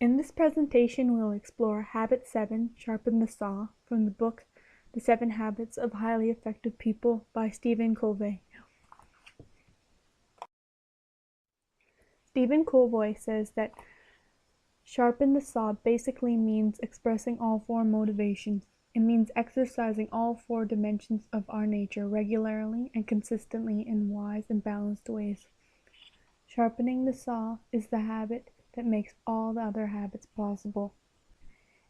In this presentation, we'll explore Habit 7, Sharpen the Saw, from the book The 7 Habits of Highly Effective People by Stephen Covey. Stephen Covey says that sharpen the saw basically means expressing all four motivations. It means exercising all four dimensions of our nature regularly and consistently in wise and balanced ways. Sharpening the saw is the habit that makes all the other habits possible.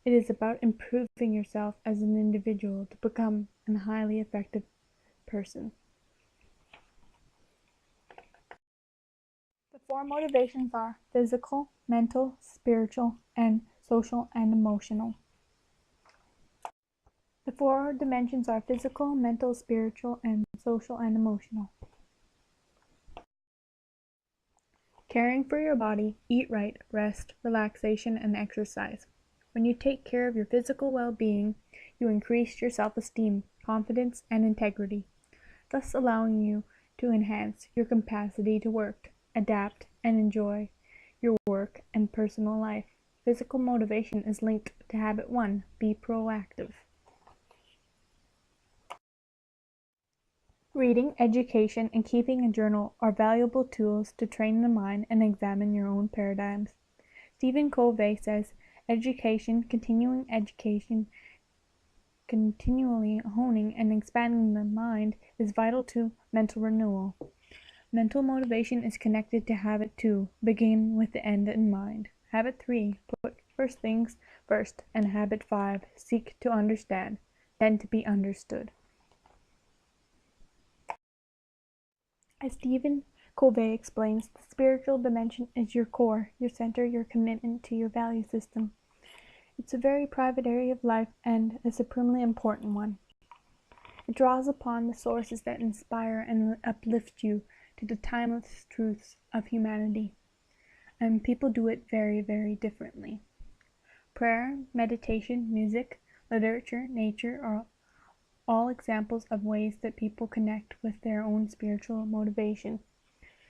It is about improving yourself as an individual to become a highly effective person. The four motivations are physical, mental, spiritual, and social and emotional. The four dimensions are physical, mental, spiritual, and social and emotional. Caring for your body, eat right, rest, relaxation, and exercise. When you take care of your physical well-being, you increase your self-esteem, confidence, and integrity, thus allowing you to enhance your capacity to work, adapt, and enjoy your work and personal life. Physical motivation is linked to habit 1, be proactive. Reading, education, and keeping a journal are valuable tools to train the mind and examine your own paradigms. Stephen Covey says, continuing education, continually honing and expanding the mind is vital to mental renewal. Mental motivation is connected to habit 2, begin with the end in mind. Habit 3, put first things first, and habit 5, seek to understand, then to be understood. As Stephen Covey explains, the spiritual dimension is your core, your center, your commitment to your value system. It's a very private area of life and a supremely important one. It draws upon the sources that inspire and uplift you to the timeless truths of humanity. And people do it very, very differently. Prayer, meditation, music, literature, nature are all examples of ways that people connect with their own spiritual motivation.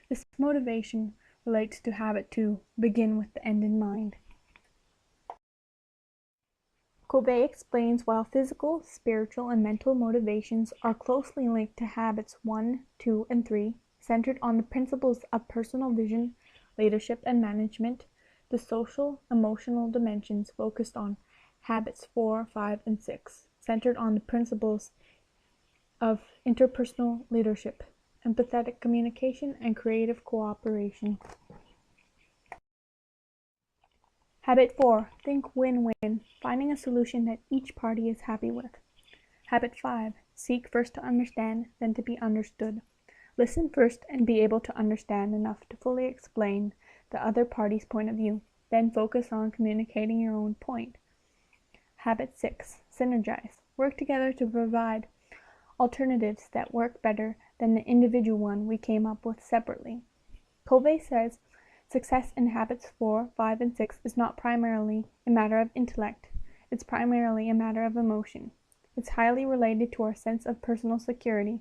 This motivation relates to habit 2, begin with the end in mind. Covey explains while physical, spiritual, and mental motivations are closely linked to habits 1, 2, and 3, centered on the principles of personal vision, leadership, and management, the social, emotional dimensions focused on habits 4, 5, and 6, centered on the principles of interpersonal leadership, empathetic communication, and creative cooperation. Habit 4, think win-win, finding a solution that each party is happy with. Habit 5, seek first to understand, then to be understood. Listen first and be able to understand enough to fully explain the other party's point of view, then focus on communicating your own point. Habit 6, synergize, work together to provide alternatives that work better than the individual one we came up with separately. Covey says, success in habits 4, 5, and 6 is not primarily a matter of intellect. It's primarily a matter of emotion. It's highly related to our sense of personal security.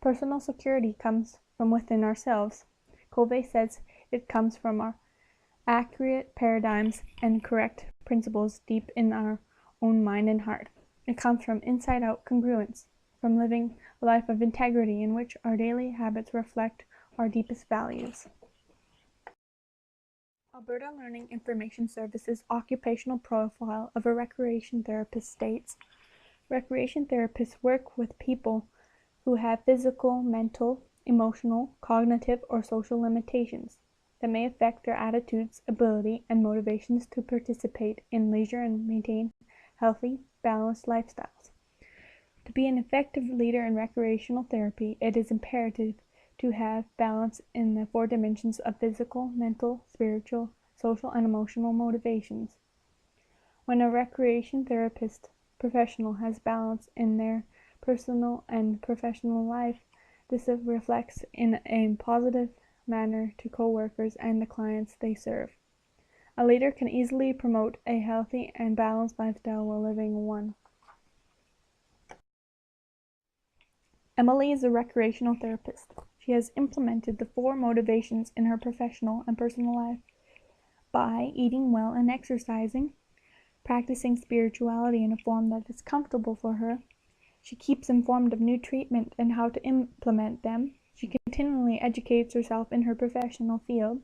Personal security comes from within ourselves. Covey says it comes from our accurate paradigms and correct principles deep in our own mind and heart. It comes from inside-out congruence, from living a life of integrity in which our daily habits reflect our deepest values. Alberta Learning Information Services occupational profile of a recreation therapist states, recreation therapists work with people who have physical, mental, emotional, cognitive, or social limitations that may affect their attitudes, ability, and motivations to participate in leisure and maintain healthy, balanced lifestyles. To be an effective leader in recreational therapy, it is imperative to have balance in the four dimensions of physical, mental, spiritual, social, and emotional motivations. When a recreation therapist professional has balance in their personal and professional life, this reflects in a positive manner to co-workers and the clients they serve. A leader can easily promote a healthy and balanced lifestyle while living one. Emily is a recreational therapist. She has implemented the four motivations in her professional and personal life by eating well and exercising, practicing spirituality in a form that is comfortable for her. She keeps informed of new treatment and how to implement them. She continually educates herself in her professional field.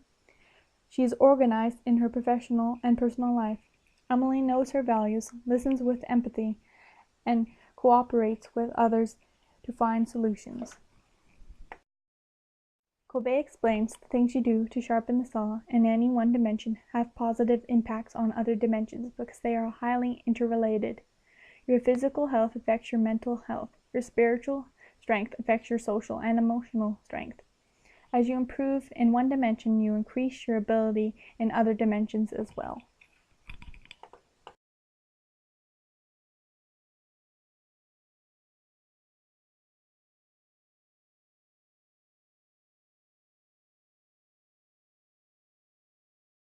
She is organized in her professional and personal life. Emily knows her values, listens with empathy, and cooperates with others to find solutions. Kobe explains the things you do to sharpen the saw in any one dimension have positive impacts on other dimensions because they are highly interrelated. Your physical health affects your mental health. Your spiritual strength affects your social and emotional strength. As you improve in one dimension, you increase your ability in other dimensions as well.